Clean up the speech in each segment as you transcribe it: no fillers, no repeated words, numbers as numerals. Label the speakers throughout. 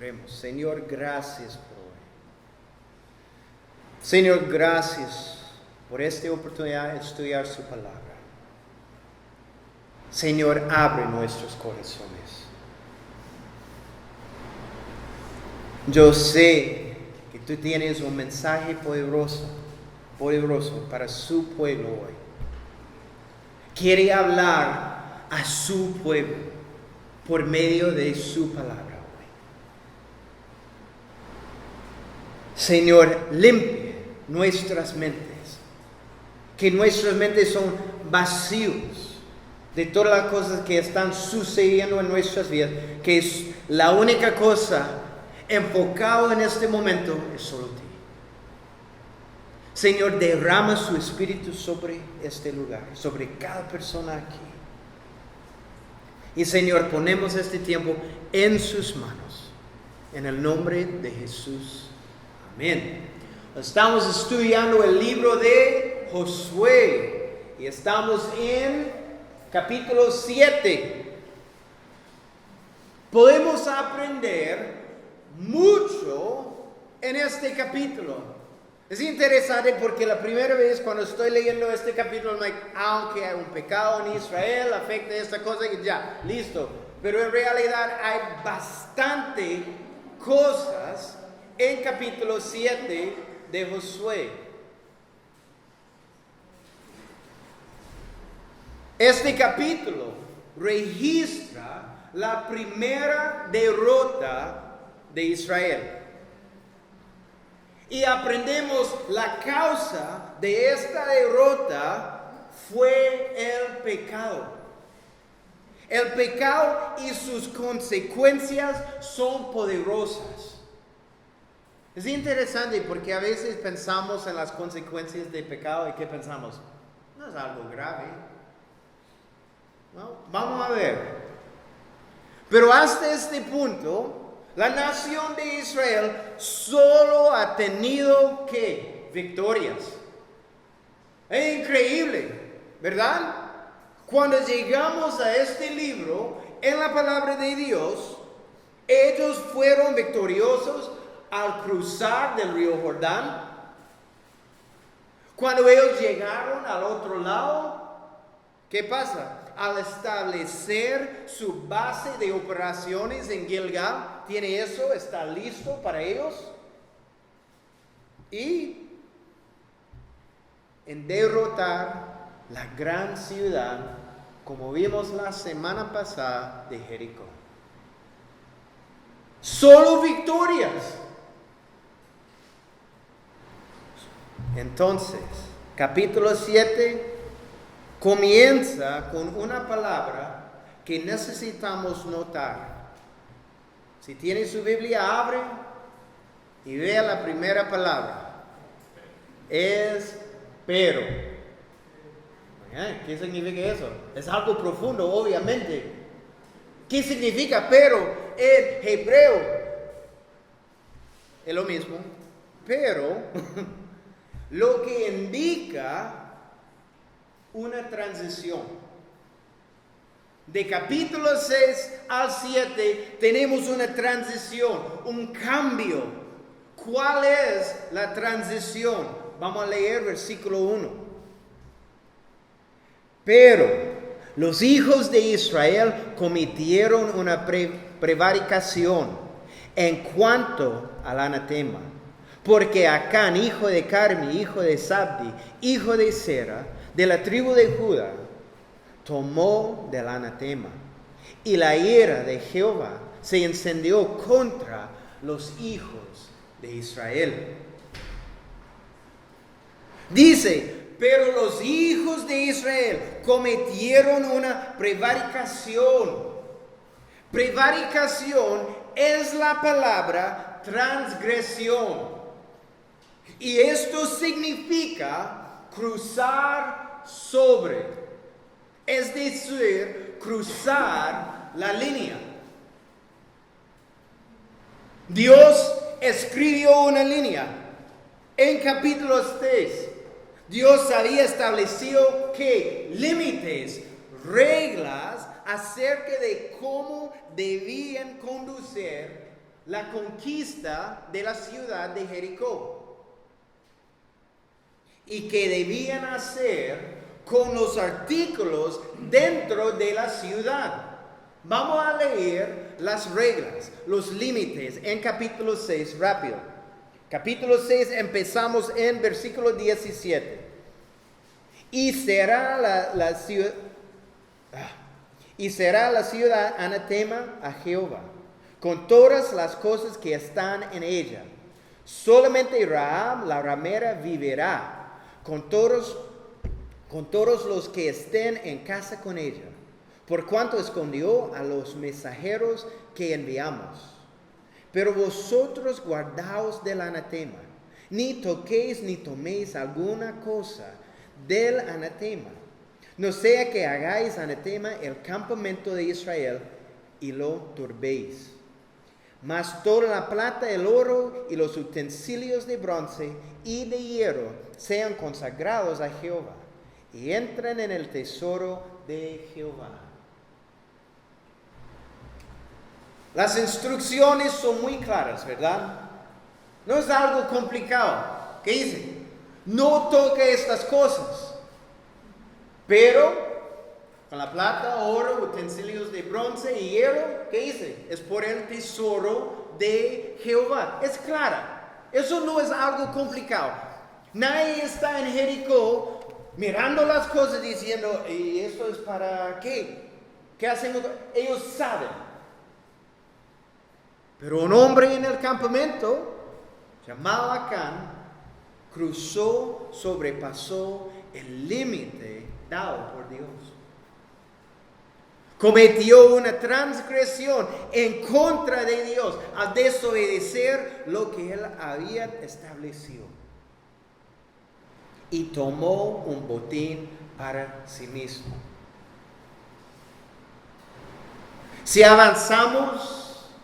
Speaker 1: Oremos. Señor, gracias por hoy. Señor, gracias por esta oportunidad de estudiar su palabra. Señor, abre nuestros corazones. Yo sé que tú tienes un mensaje poderoso para su pueblo hoy. Quiere hablar a su pueblo por medio de su palabra hoy. Señor, limpie nuestras mentes, que nuestras mentes son vacíos de todas las cosas que están sucediendo en nuestras vidas, que es la única cosa enfocado en este momento es solo ti. Señor, derrama su espíritu sobre este lugar, sobre cada persona aquí. Y Señor, ponemos este tiempo en sus manos, en el nombre de Jesús. Amén. Estamos estudiando el libro de Josué y estamos en capítulo 7. Podemos aprender mucho en este capítulo. Es interesante porque la primera vez cuando estoy leyendo este capítulo, aunque hay un pecado en Israel, afecta esta cosa y ya, listo. Pero en realidad hay bastante cosas en capítulo 7 de Josué. Este capítulo registra la primera derrota de Israel. Y aprendemos la causa de esta derrota fue el pecado. El pecado y sus consecuencias son poderosas. Es interesante porque a veces pensamos en las consecuencias del pecado y ¿qué pensamos? No es algo grave. ¿No? Vamos a ver. Pero hasta este punto, la nación de Israel solo ha tenido ¿qué? Victorias. Es increíble, ¿verdad? Cuando llegamos a este libro, en la palabra de Dios, ellos fueron victoriosos al cruzar del río Jordán. Cuando ellos llegaron al otro lado, ¿qué pasa? Al establecer su base de operaciones en Gilgal, tiene eso, está listo para ellos. Y en derrotar la gran ciudad, como vimos la semana pasada, de Jericó. Solo victorias. Entonces, capítulo 7 comienza con una palabra que necesitamos notar. Si tiene su Biblia, abre y vea la primera palabra. Es pero. ¿Qué significa eso? Es algo profundo, obviamente. ¿Qué significa pero? En hebreo es lo mismo, pero lo que indica una transición. De capítulo 6 al 7 tenemos una transición, un cambio. ¿Cuál es la transición? Vamos a leer versículo 1. Pero los hijos de Israel cometieron una prevaricación en cuanto al anatema, porque Acán, hijo de Carmi, hijo de Sabdi, hijo de Sera, de la tribu de Judá, tomó del anatema, y la ira de Jehová se encendió contra los hijos de Israel. Dice, pero los hijos de Israel cometieron una prevaricación. Prevaricación es la palabra transgresión. Y esto significa cruzar sobre, es decir, cruzar la línea. Dios escribió una línea en capítulo 6. Dios había establecido que límites, reglas acerca de cómo debían conducir la conquista de la ciudad de Jericó. Y que debían hacer con los artículos dentro de la ciudad. Vamos a leer las reglas, los límites en capítulo 6, rápido. Capítulo 6, empezamos en versículo 17. Y será la ciudad anatema a Jehová, con todas las cosas que están en ella. Solamente Rahab, la ramera, vivirá, con todos los que estén en casa con ella, por cuanto escondió a los mensajeros que enviamos. Pero vosotros guardaos del anatema, ni toquéis ni toméis alguna cosa del anatema, no sea que hagáis anatema el campamento de Israel y lo turbéis. Mas toda la plata, el oro y los utensilios de bronce y de hierro sean consagrados a Jehová y entren en el tesoro de Jehová. Las instrucciones son muy claras, ¿verdad? No es algo complicado. ¿Qué dice? No toque estas cosas. Pero con la plata, oro, utensilios de bronce y hierro, ¿qué dice? Es por el tesoro de Jehová. Es clara. Eso no es algo complicado. Nadie está en Jericó mirando las cosas diciendo, ¿y esto es para qué? ¿Qué hacemos? Ellos saben. Pero un hombre en el campamento, llamado Acán, sobrepasó el límite dado por Dios. Cometió una transgresión en contra de Dios al desobedecer lo que él había establecido. Y tomó un botín para sí mismo. Si avanzamos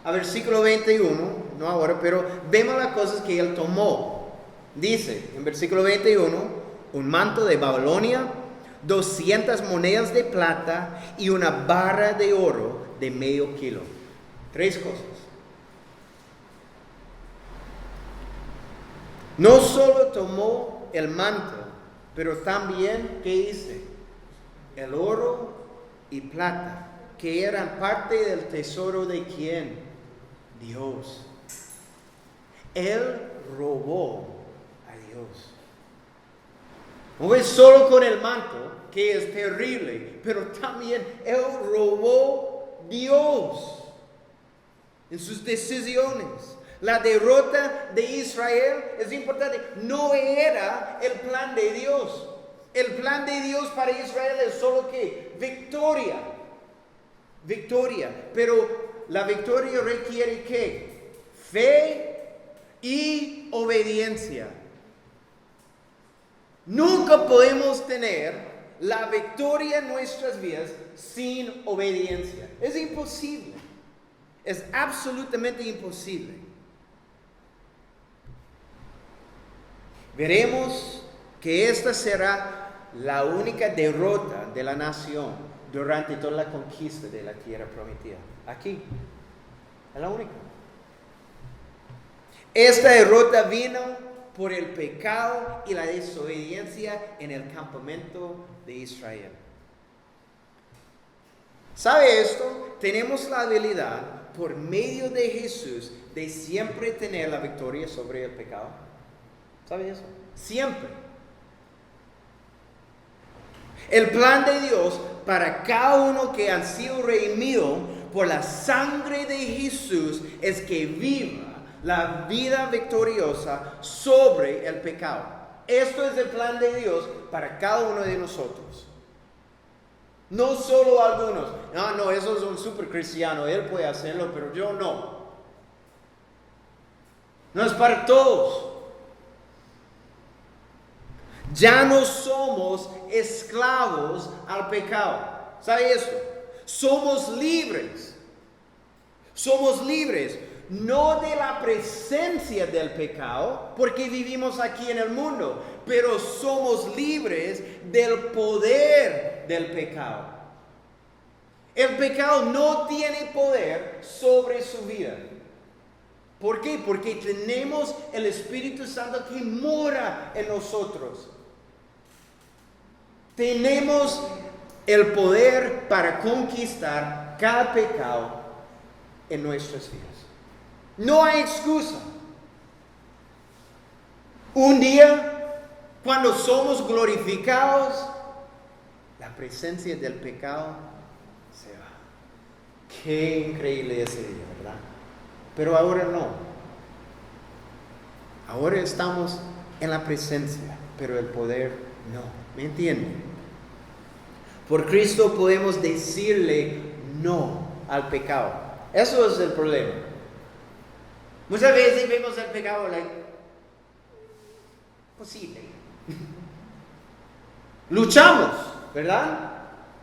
Speaker 1: a versículo 21, no ahora, pero vemos las cosas que él tomó. Dice en versículo 21, un manto de Babilonia, 200 monedas de plata y una barra de oro de medio kilo. 3 cosas. No solo tomó el manto, pero también, ¿qué dice? El oro y plata, que eran parte del tesoro de ¿quién? Dios. Él robó a Dios. No es solo con el manto, que es terrible, pero también él robó Dios en sus decisiones. La derrota de Israel es importante. No era el plan de Dios. El plan de Dios para Israel es solo que victoria. Victoria. Pero la victoria requiere ¿qué? Fe y obediencia. Nunca podemos tener la victoria en nuestras vidas sin obediencia. Es imposible. Es absolutamente imposible. Veremos que esta será la única derrota de la nación durante toda la conquista de la tierra prometida. Aquí. Es la única. Esta derrota vino por el pecado y la desobediencia en el campamento de Israel. ¿Sabe esto? Tenemos la habilidad por medio de Jesús de siempre tener la victoria sobre el pecado. ¿Sabe eso? Siempre. El plan de Dios para cada uno que han sido redimidos por la sangre de Jesús es que viva la vida victoriosa sobre el pecado. Esto es el plan de Dios para cada uno de nosotros. No solo algunos. No, eso es un super cristiano, él puede hacerlo, pero yo no. No es para todos. Ya no somos esclavos al pecado. ¿Sabe eso? Somos libres. Somos libres. No de la presencia del pecado, porque vivimos aquí en el mundo, pero somos libres del poder del pecado. El pecado no tiene poder sobre su vida. ¿Por qué? Porque tenemos el Espíritu Santo que mora en nosotros. Tenemos el poder para conquistar cada pecado en nuestras vidas. No hay excusa. Un día, cuando somos glorificados, la presencia del pecado se va. Qué increíble ese día, ¿verdad? Pero ahora no. Ahora estamos en la presencia, pero el poder no. ¿Me entienden? Por Cristo podemos decirle no al pecado. Eso es el problema. Muchas veces vemos el pecado posible. Luchamos, ¿verdad?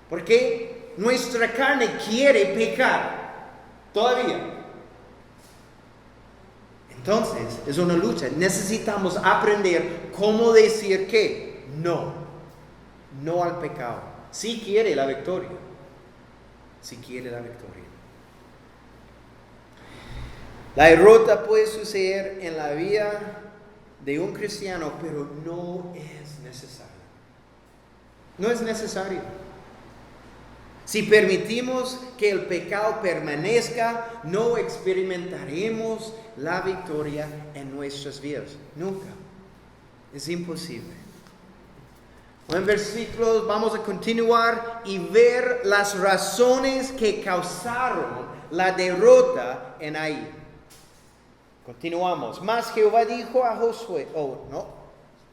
Speaker 1: Porque nuestra carne quiere pecar todavía. Entonces, es una lucha. Necesitamos aprender cómo decir que no al pecado. Si quiere la victoria. Si quiere la victoria. La derrota puede suceder en la vida de un cristiano, pero no es necesario. No es necesario. Si permitimos que el pecado permanezca, no experimentaremos la victoria en nuestras vidas. Nunca. Es imposible. En versículos vamos a continuar y ver las razones que causaron la derrota en Ai. Continuamos. Mas Jehová dijo a Josué,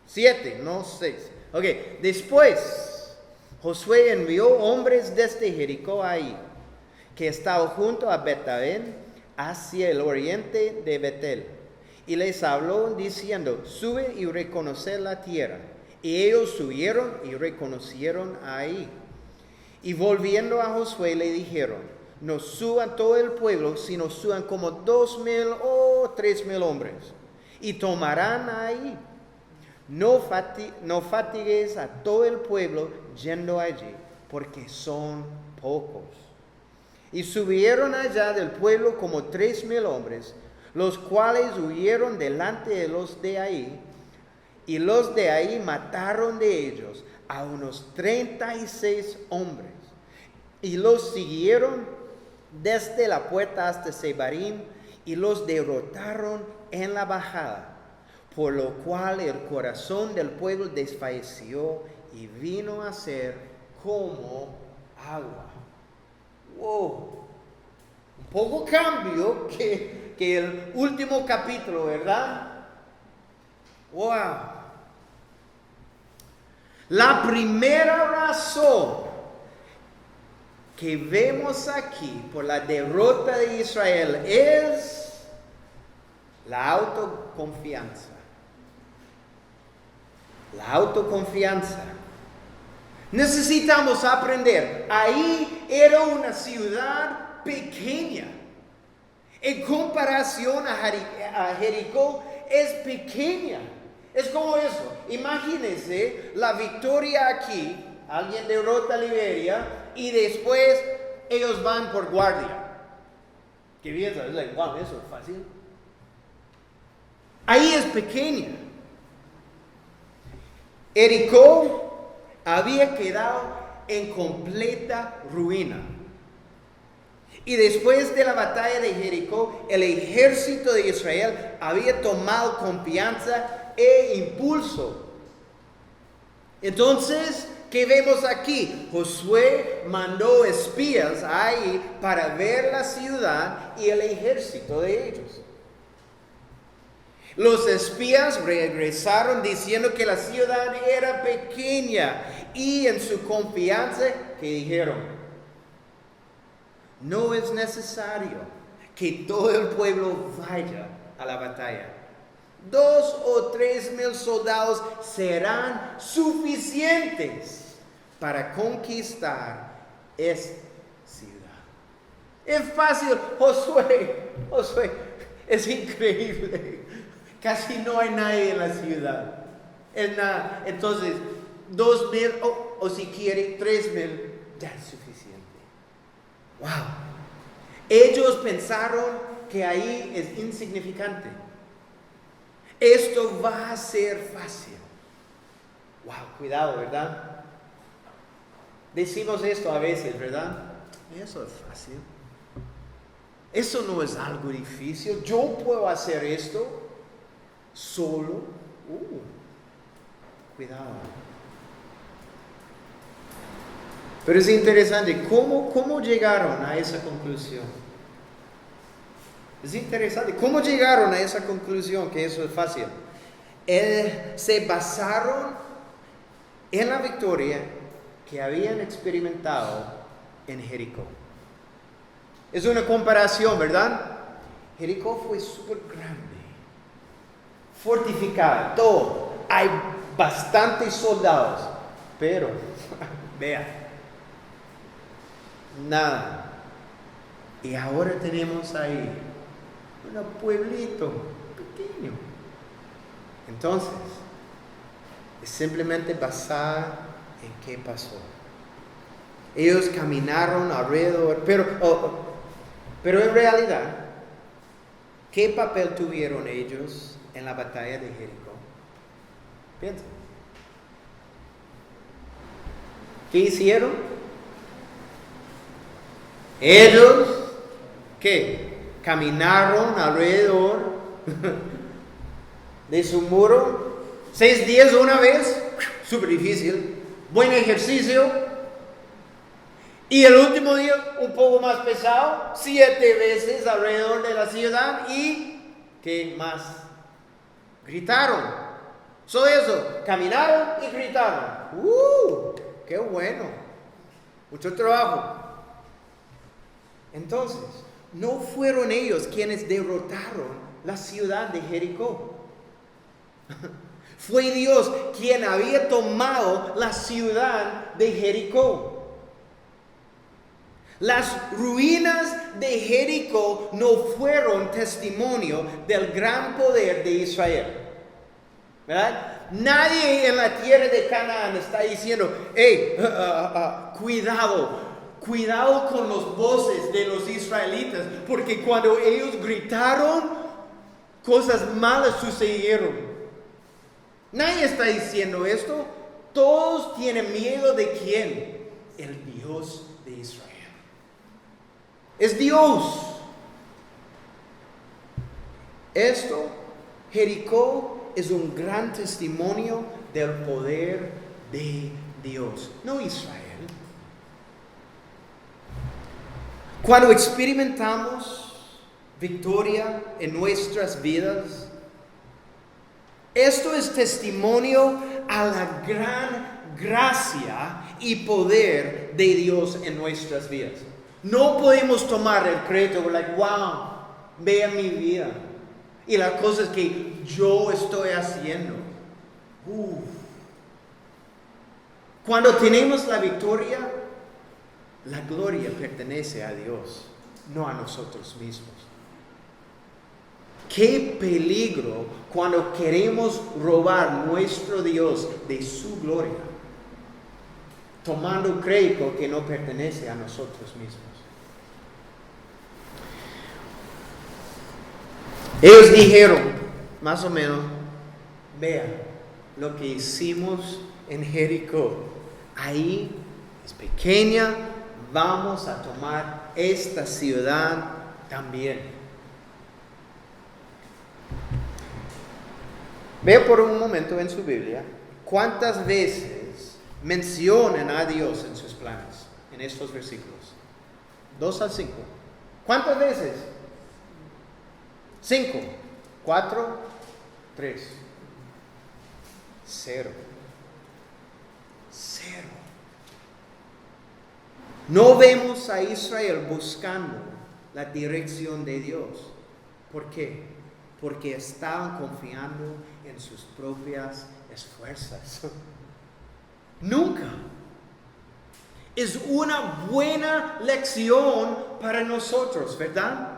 Speaker 1: 7, no 6. Ok, después Josué envió hombres desde Jericó a Ai, que estaba junto a Betabén, hacia el oriente de Betel. Y les habló diciendo, sube y reconoce la tierra. Y ellos subieron y reconocieron a Ai. Y volviendo a Josué le dijeron, no suban todo el pueblo, sino suban como 2,000 o 3,000 hombres. Y tomarán a Ai. No fatigues a todo el pueblo yendo allí, porque son pocos. Y subieron allá del pueblo como 3,000 hombres, los cuales huyeron delante de los de Ai. Y los de Ai mataron de ellos a unos 36 hombres. Y los siguieron desde la puerta hasta Sebarim y los derrotaron en la bajada. Por lo cual el corazón del pueblo desfalleció y vino a ser como agua. Wow. Un poco cambio que el último capítulo, ¿verdad? Wow. La primera razón que vemos aquí por la derrota de Israel es la autoconfianza. La autoconfianza. Necesitamos aprender. Ahí era una ciudad pequeña. En comparación a Jericó, es pequeña. Es como eso. Imagínense la victoria aquí. Alguien derrota a Liberia y después ellos van por guardia. ¿Qué piensas? Es like, wow, eso es fácil. Ahí es pequeña. Jericó había quedado en completa ruina. Y después de la batalla de Jericó, el ejército de Israel había tomado confianza e impulso. Entonces, ¿qué vemos aquí? Josué mandó espías ahí para ver la ciudad y el ejército de ellos. Los espías regresaron diciendo que la ciudad era pequeña y en su confianza que dijeron, no es necesario que todo el pueblo vaya a la batalla. 2 o 3,000 soldados serán suficientes para conquistar esta ciudad. Es fácil, Josué, es increíble. Casi no hay nadie en la ciudad. Entonces, 2,000 o si quiere 3,000 ya es suficiente. Wow. Ellos pensaron que ahí es insignificante. Esto va a ser fácil. Wow, cuidado, ¿verdad? Decimos esto a veces, ¿verdad? Eso es fácil. Eso no es algo difícil. Yo puedo hacer esto solo. Cuidado. Pero es interesante, ¿cómo llegaron a esa conclusión? Es interesante, ¿cómo llegaron a esa conclusión que eso es fácil? Se basaron en la victoria que habían experimentado en Jericó. Es una comparación, ¿verdad? Jericó fue súper grande, fortificada, todo. Hay bastantes soldados, pero, vea, nada. Y ahora tenemos ahí un pueblito pequeño. Entonces, es simplemente basar en qué pasó. Ellos caminaron alrededor, pero en realidad, ¿qué papel tuvieron ellos en la batalla de Jericó? Piensa. ¿Qué hicieron? Ellos, ¿qué? Caminaron alrededor de su muro 6 días una vez, súper difícil, buen ejercicio. Y el último día, un poco más pesado, 7 veces alrededor de la ciudad. ¿Y qué más? Gritaron. Solo eso, caminaron y gritaron. ¡Qué bueno! Mucho trabajo. Entonces, no fueron ellos quienes derrotaron la ciudad de Jericó. Fue Dios quien había tomado la ciudad de Jericó. Las ruinas de Jericó no fueron testimonio del gran poder de Israel. ¿Verdad? Nadie en la tierra de Canaán está diciendo, cuidado con los voces de los israelitas, porque cuando ellos gritaron, cosas malas sucedieron. Nadie está diciendo esto. Todos tienen miedo de ¿quién? El Dios de Israel. Es Dios. Jericó es un gran testimonio del poder de Dios, no Israel. Cuando experimentamos victoria en nuestras vidas, esto es testimonio a la gran gracia y poder de Dios en nuestras vidas. No podemos tomar el crédito, wow, vea mi vida y las cosas que yo estoy haciendo. Cuando tenemos la victoria, la gloria pertenece a Dios, no a nosotros mismos. Qué peligro cuando queremos robar nuestro Dios de su gloria, tomando crédito que no pertenece a nosotros mismos. Ellos dijeron, más o menos, vean lo que hicimos en Jericó. Ahí es pequeña, vamos a tomar esta ciudad también. Vea por un momento en su Biblia cuántas veces mencionan a Dios en sus planes, en estos versículos. 2 al 5. ¿Cuántas veces? 5, 4, 3. 0. No vemos a Israel buscando la dirección de Dios. ¿Por qué? Porque estaban confiando en sus propias esfuerzos. Nunca. Es una buena lección para nosotros, ¿verdad?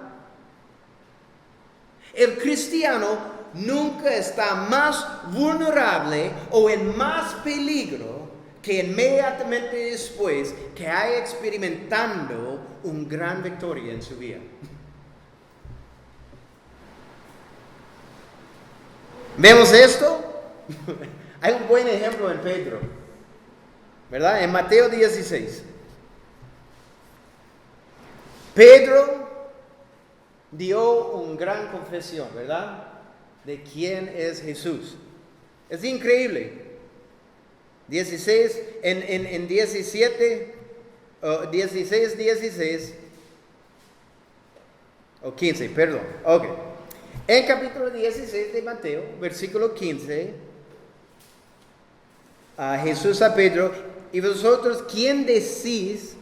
Speaker 1: El cristiano nunca está más vulnerable o en más peligro que inmediatamente después que haya experimentando una gran victoria en su vida. ¿Vemos esto? Hay un buen ejemplo en Pedro, ¿verdad? En Mateo 16. Pedro dio una gran confesión, ¿verdad? De quién es Jesús. Es increíble. 16, en 17, 16, o 15, perdón. Ok. En capítulo 16 de Mateo, versículo 15, Jesús a Pedro, ¿y vosotros quién decís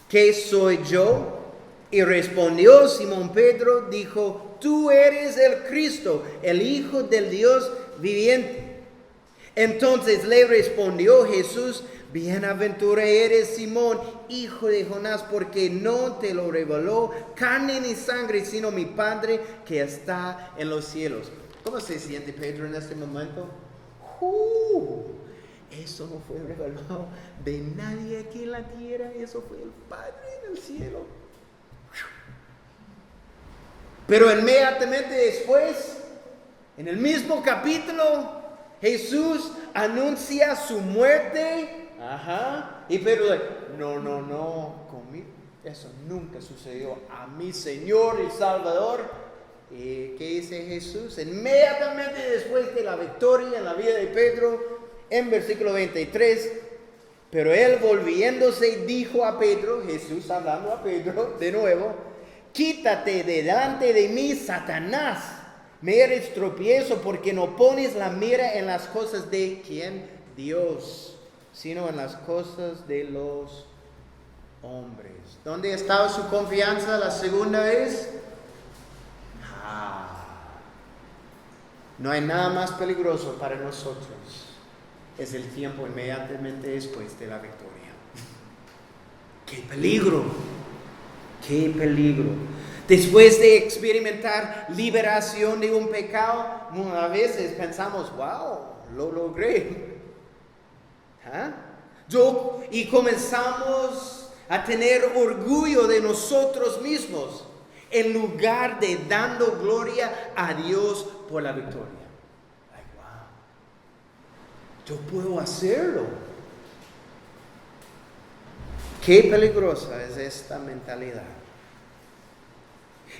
Speaker 1: que soy yo? Y respondió Simón Pedro, dijo, tú eres el Cristo, el Hijo del Dios viviente. Entonces le respondió Jesús, bienaventurado eres Simón, hijo de Jonás, porque no te lo reveló carne ni sangre, sino mi Padre que está en los cielos. ¿Cómo se siente Pedro en este momento? Eso no fue revelado de nadie aquí en la tierra, eso fue el Padre en el cielo. Pero inmediatamente después, en el mismo capítulo, Jesús anuncia su muerte. Y Pedro dice, no, conmigo eso nunca sucedió. A mi Señor y Salvador. ¿Qué dice Jesús? Inmediatamente después de la victoria en la vida de Pedro, en versículo 23, pero él volviéndose dijo a Pedro, Jesús hablando a Pedro de nuevo, quítate delante de mí, Satanás, me eres tropiezo porque no pones la mira en las cosas de ¿quién? Dios, sino en las cosas de los hombres. ¿Dónde estaba su confianza la segunda vez? No hay nada más peligroso para nosotros. Es el tiempo inmediatamente después de la victoria. ¡Qué peligro! ¡Qué peligro! Después de experimentar liberación de un pecado, a veces pensamos, wow, lo logré. Y comenzamos a tener orgullo de nosotros mismos, en lugar de dando gloria a Dios por la victoria. Yo puedo hacerlo. Qué peligrosa es esta mentalidad.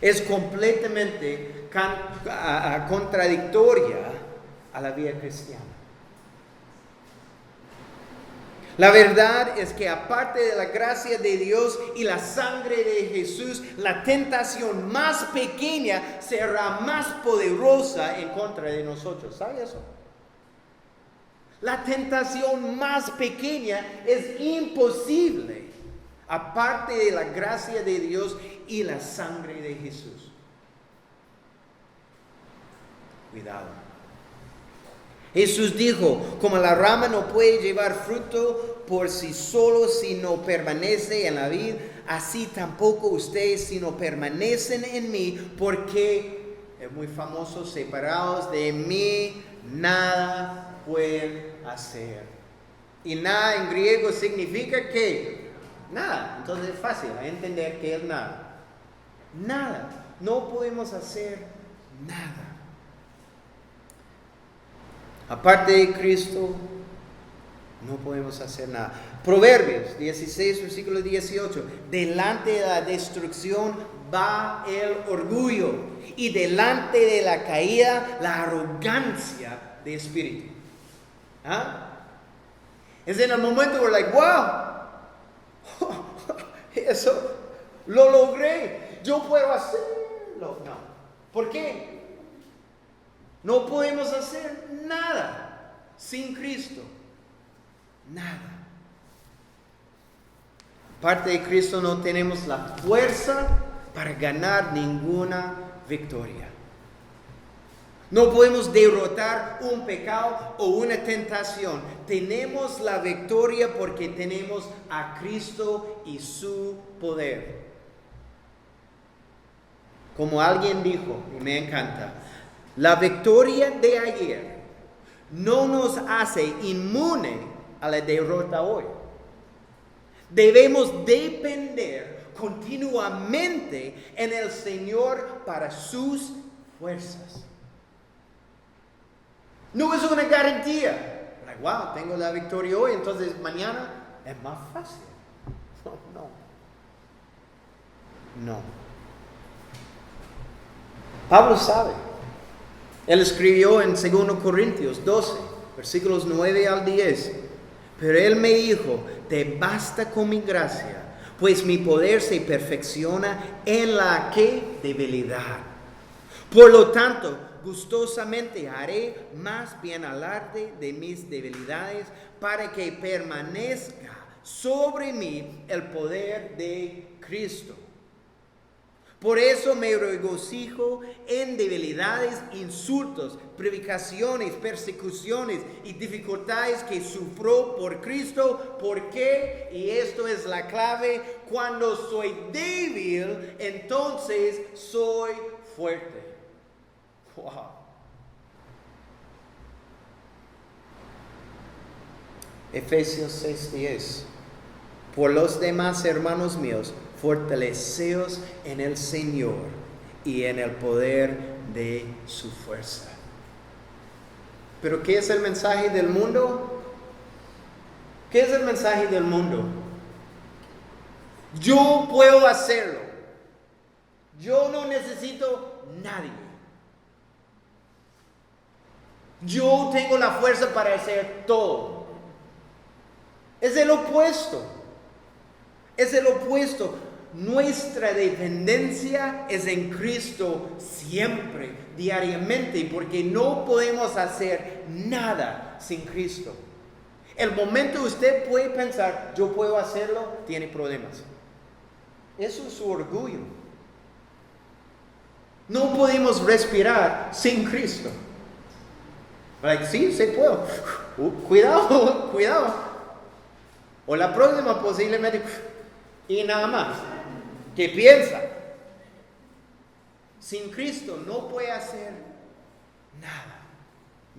Speaker 1: Es completamente contradictoria a la vida cristiana. La verdad es que aparte de la gracia de Dios y la sangre de Jesús, la tentación más pequeña será más poderosa en contra de nosotros. ¿Sabe eso? La tentación más pequeña es imposible, aparte de la gracia de Dios y la sangre de Jesús. Cuidado. Jesús dijo, como la rama no puede llevar fruto por sí solo si no permanece en la vid, así tampoco ustedes si no permanecen en mí, porque es muy famoso, separados de mí, nada pueden hacer. Y nada en griego significa que nada. Entonces es fácil entender que es nada. Nada. No podemos hacer nada. Aparte de Cristo, no podemos hacer nada. Proverbios 16, versículo 18. Delante de la destrucción va el orgullo, y delante de la caída la arrogancia de espíritu. Es en el momento where like, wow, eso lo logré, yo puedo hacerlo. No. ¿Por qué? No podemos hacer nada sin Cristo. Nada. Aparte de Cristo no tenemos la fuerza para ganar ninguna victoria. No podemos derrotar un pecado o una tentación. Tenemos la victoria porque tenemos a Cristo y su poder. Como alguien dijo, y me encanta, la victoria de ayer no nos hace inmune a la derrota hoy. Debemos depender continuamente en el Señor para sus fuerzas. No es una garantía. Like, wow, tengo la victoria hoy, entonces mañana es más fácil. No. Pablo sabe. Él escribió en 2 Corintios 12, versículos 9 al 10. Pero él me dijo, te basta con mi gracia, pues mi poder se perfecciona en la ¿qué? Debilidad. Por lo tanto, gustosamente haré más bien alarde de mis debilidades para que permanezca sobre mí el poder de Cristo. Por eso me regocijo en debilidades, insultos, provocaciones, persecuciones y dificultades que sufro por Cristo. ¿Por qué? Y esto es la clave. Cuando soy débil, entonces soy fuerte. Wow. Efesios 6:10. Por los demás, hermanos míos, fortaleceos en el Señor y en el poder de su fuerza. ¿Pero qué es el mensaje del mundo? ¿Qué es el mensaje del mundo? Yo puedo hacerlo. Yo no necesito nadie. Yo tengo la fuerza para hacer todo. Es el opuesto. Es el opuesto. Nuestra dependencia es en Cristo siempre, diariamente, porque no podemos hacer nada sin Cristo. El momento usted puede pensar, yo puedo hacerlo, tiene problemas. Eso es su orgullo. No podemos respirar sin Cristo. Like, sí, se puede. Cuidado, cuidado. O la próxima posiblemente, y nada más. ¿Qué piensa? Sin Cristo no puede hacer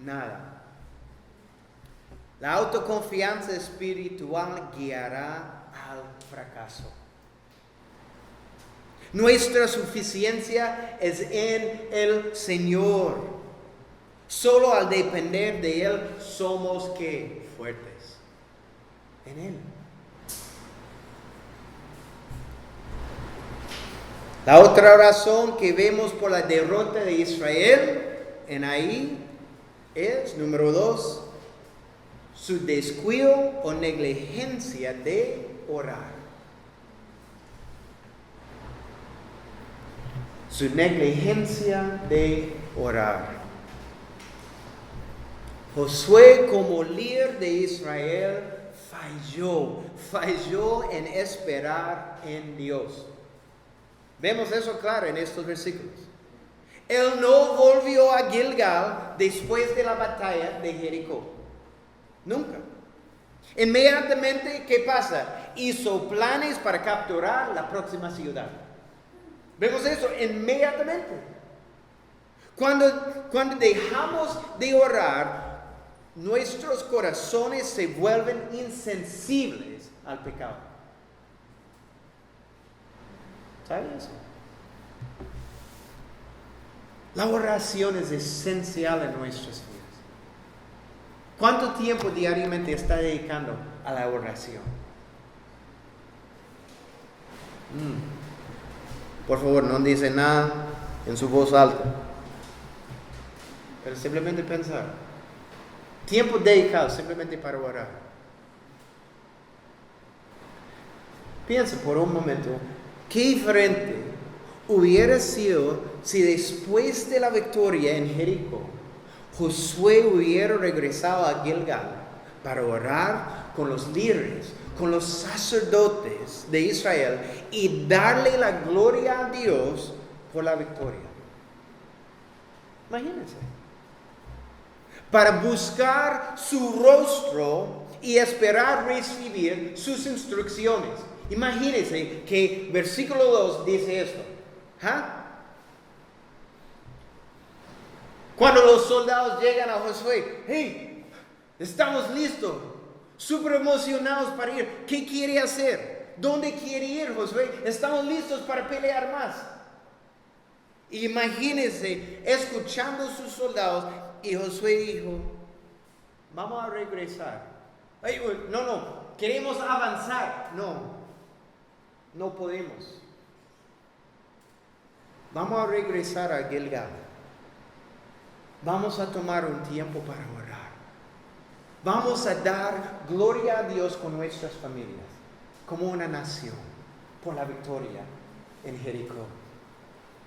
Speaker 1: nada. La autoconfianza espiritual guiará al fracaso. Nuestra suficiencia es en el Señor. Solo al depender de Él somos ¿qué? Fuertes. En Él. La otra razón que vemos por la derrota de Israel en ahí es, número 2, su descuido o negligencia de orar. Su negligencia de orar. Josué, como líder de Israel, falló en esperar en Dios. Vemos eso claro en estos versículos. Él no volvió a Gilgal después de la batalla de Jericó. Nunca. Inmediatamente, ¿qué pasa? Hizo planes para capturar la próxima ciudad. Vemos eso inmediatamente. Cuando dejamos de orar, nuestros corazones se vuelven insensibles al pecado. ¿Sabes eso? La oración es esencial en nuestras vidas. ¿Cuánto tiempo diariamente está dedicando a la oración? Por favor, no dice nada en su voz alta. Pero simplemente pensar. Tiempo dedicado simplemente para orar. Piensa por un momento. Qué diferente hubiera sido si después de la victoria en Jericó, Josué hubiera regresado a Gilgal para orar con los líderes, con los sacerdotes de Israel y darle la gloria a Dios por la victoria. Imagínense. Para buscar su rostro y esperar recibir sus instrucciones. Imagínense que versículo 2 dice esto. Cuando los soldados llegan a Josué, hey, estamos listos, súper emocionados para ir. ¿Qué quiere hacer? ¿Dónde quiere ir, Josué? Estamos listos para pelear más. Imagínense escuchando a sus soldados y Josué dijo, vamos a regresar. Ay, no, queremos avanzar. No podemos. Vamos a regresar a Gilgal. Vamos a tomar un tiempo para orar. Vamos a dar gloria a Dios con nuestras familias, como una nación, por la victoria en Jericó.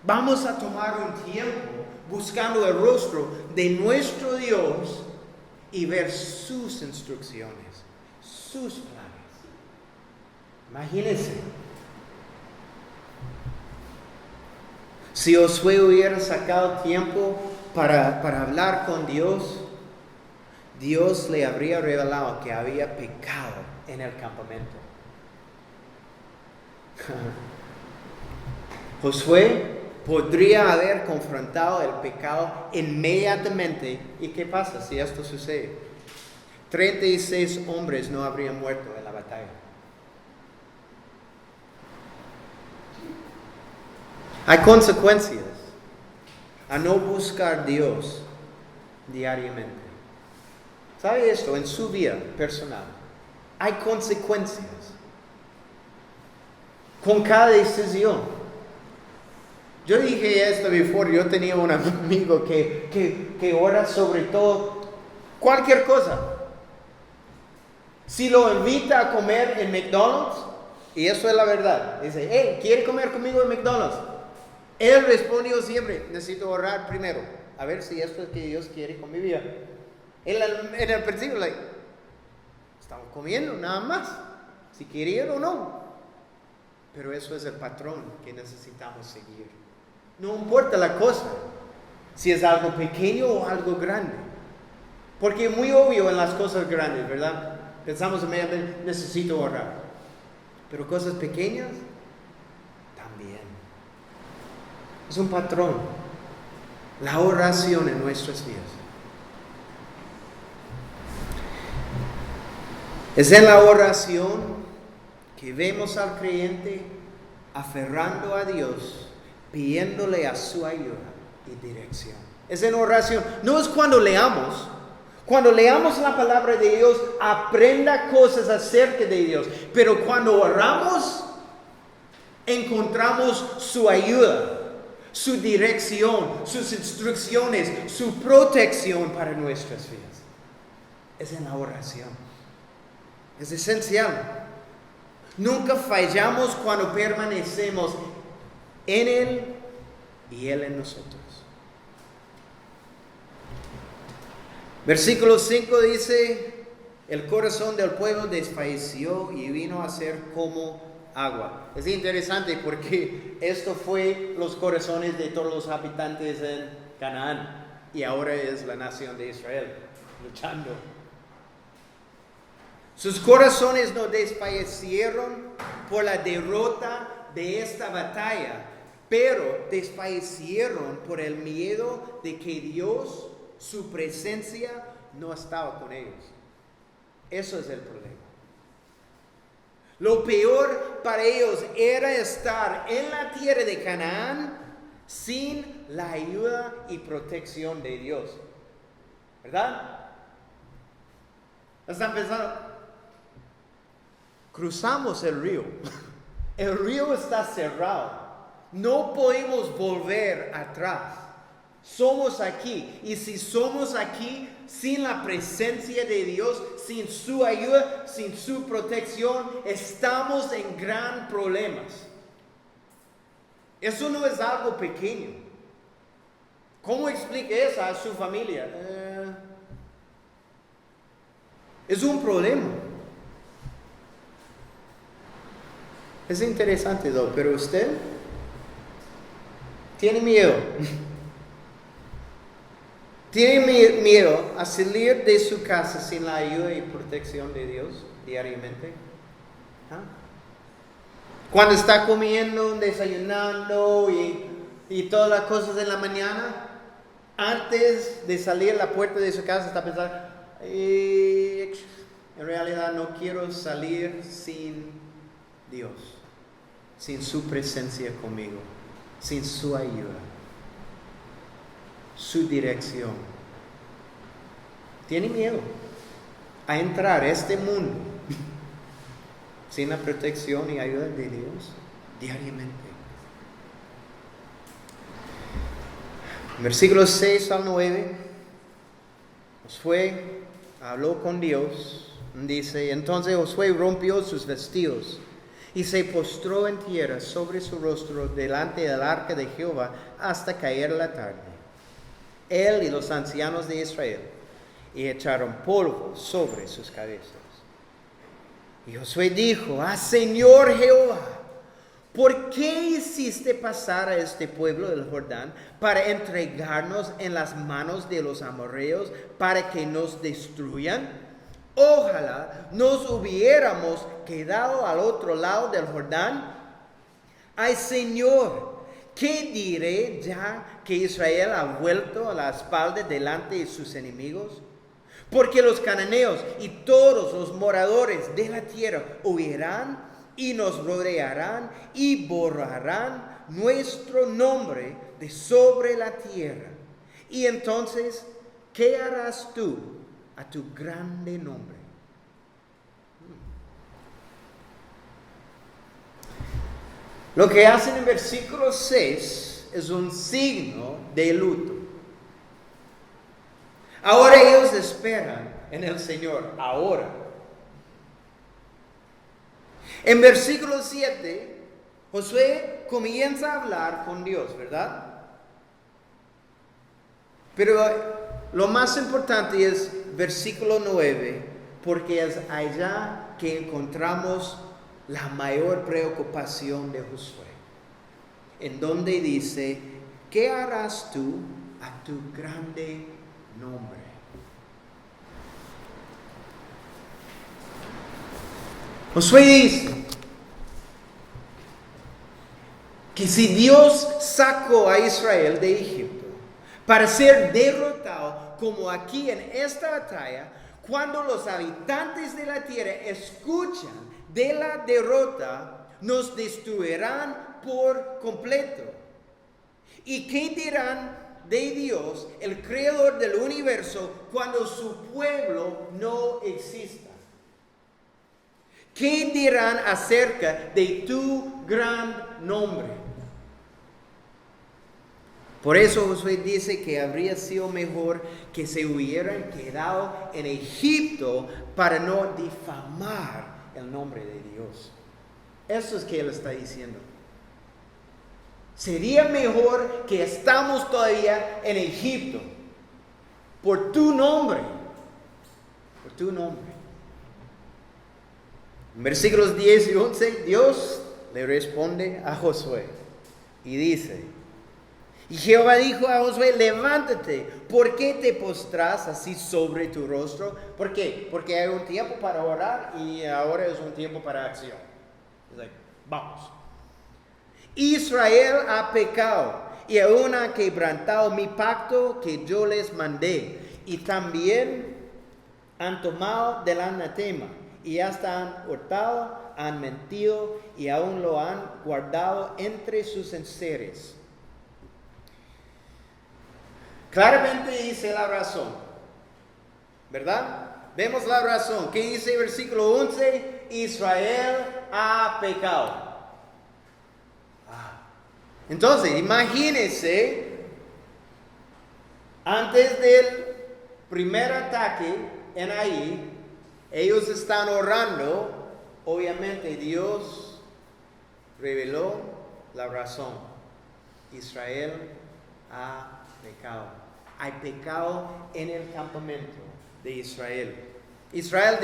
Speaker 1: Vamos a tomar un tiempo buscando el rostro de nuestro Dios y ver sus instrucciones, sus planes. Imagínense. Si Josué hubiera sacado tiempo para hablar con Dios, Dios le habría revelado que había pecado en el campamento. Josué podría haber confrontado el pecado inmediatamente. ¿Y qué pasa si esto sucede? 36 hombres no habrían muerto en la batalla. Hay consecuencias a no buscar a Dios diariamente. ¿Sabe esto? En su vida personal hay consecuencias con cada decisión. Yo dije esto before. Yo tenía un amigo que ora sobre todo cualquier cosa. Si lo invita a comer en McDonald's, y eso es la verdad, dice, hey, ¿quiere comer conmigo en McDonald's? Él respondió siempre, necesito orar primero, a ver si esto es que Dios quiere con mi vida. En el principio, estamos comiendo nada más, si quiere ir o no. Pero eso es el patrón que necesitamos seguir. No importa la cosa, si es algo pequeño o algo grande. Porque es muy obvio en las cosas grandes, ¿verdad? Pensamos inmediatamente, necesito orar. Pero cosas pequeñas, también. Es un patrón. La oración en nuestras vidas. Es en la oración que vemos al creyente aferrando a Dios, pidiéndole a su ayuda y dirección. Es en oración. No es cuando leamos. Cuando leamos la palabra de Dios, aprenda cosas acerca de Dios. Pero cuando oramos, encontramos su ayuda, su dirección, sus instrucciones, su protección para nuestras vidas. Es en la oración. Es esencial. Nunca fallamos cuando permanecemos en Él y Él en nosotros. Versículo 5 dice, el corazón del pueblo desfalleció y vino a ser como agua. Es interesante porque esto fue los corazones de todos los habitantes en Canaán y ahora es la nación de Israel luchando. Sus corazones no desfallecieron por la derrota de esta batalla, pero desfallecieron por el miedo de que Dios, su presencia, no estaba con ellos. Eso es el problema. Lo peor para ellos era estar en la tierra de Canaán sin la ayuda y protección de Dios. ¿Verdad? ¿Están pensando? Cruzamos el río. El río está cerrado. No podemos volver atrás. Somos aquí. Y si somos aquí sin la presencia de Dios, sin su ayuda, sin su protección, estamos en gran problemas. Eso no es algo pequeño. ¿Cómo explica eso a su familia? Es un problema. Es interesante, pero usted tiene miedo. ¿Tiene miedo a salir de su casa sin la ayuda y protección de Dios diariamente? ¿Ah? Cuando está comiendo, desayunando y todas las cosas en la mañana, antes de salir a la puerta de su casa está pensando, en realidad no quiero salir sin Dios, sin su presencia conmigo, sin su ayuda. su dirección. Tiene miedo a entrar a este mundo sin la protección y ayuda de Dios diariamente. Versículos 6 al 9, Josué habló con Dios, dice, entonces Josué rompió sus vestidos y se postró en tierra sobre su rostro delante del arca de Jehová hasta caer la tarde. Él y los ancianos de Israel, y echaron polvo sobre sus cabezas. Y Josué dijo, Señor Jehová, ¿por qué hiciste pasar a este pueblo del Jordán para entregarnos en las manos de los amorreos para que nos destruyan? Ojalá nos hubiéramos quedado al otro lado del Jordán. Ay, Señor, ¿qué diré ya que Israel ha vuelto a la espalda delante de sus enemigos? Porque los cananeos y todos los moradores de la tierra huirán y nos rodearán y borrarán nuestro nombre de sobre la tierra. Y entonces, ¿qué harás tú a tu grande nombre? Lo que hacen en versículo 6 es un signo de luto. Ahora ellos esperan en el Señor, ahora. En versículo 7, Josué comienza a hablar con Dios, ¿verdad? Pero lo más importante es versículo 9, porque es allá que encontramos la mayor preocupación de Josué, en donde dice, ¿qué harás tú a tu grande nombre? Josué dice que si Dios sacó a Israel de Egipto para ser derrotado, como aquí en esta batalla, cuando los habitantes de la tierra escuchan de la derrota, nos destruirán por completo. ¿Y qué dirán de Dios, el creador del universo, cuando su pueblo no exista? ¿Qué dirán acerca de tu gran nombre? Por eso Josué dice que habría sido mejor que se hubieran quedado en Egipto para no difamar el nombre de Dios. Eso es que él está diciendo. Sería mejor que estamos todavía en Egipto por tu nombre. Por tu nombre. En versículos 10 y 11, Dios le responde a Josué y dice, y Jehová dijo a Josué, levántate, ¿por qué te postras así sobre tu rostro? ¿Por qué? Porque hay un tiempo para orar y ahora es un tiempo para acción. Es like, vamos. Israel ha pecado y aún ha quebrantado mi pacto que yo les mandé, y también han tomado del anatema, y hasta han hurtado, han mentido y aún lo han guardado entre sus enseres. Claramente dice la razón, ¿verdad? Vemos la razón. ¿Qué dice el versículo 11? Israel ha pecado. Entonces, imagínense, antes del primer ataque en ahí, ellos están orando, obviamente Dios reveló la razón. Israel ha pecado. Hay pecado en el campamento de Israel. Israel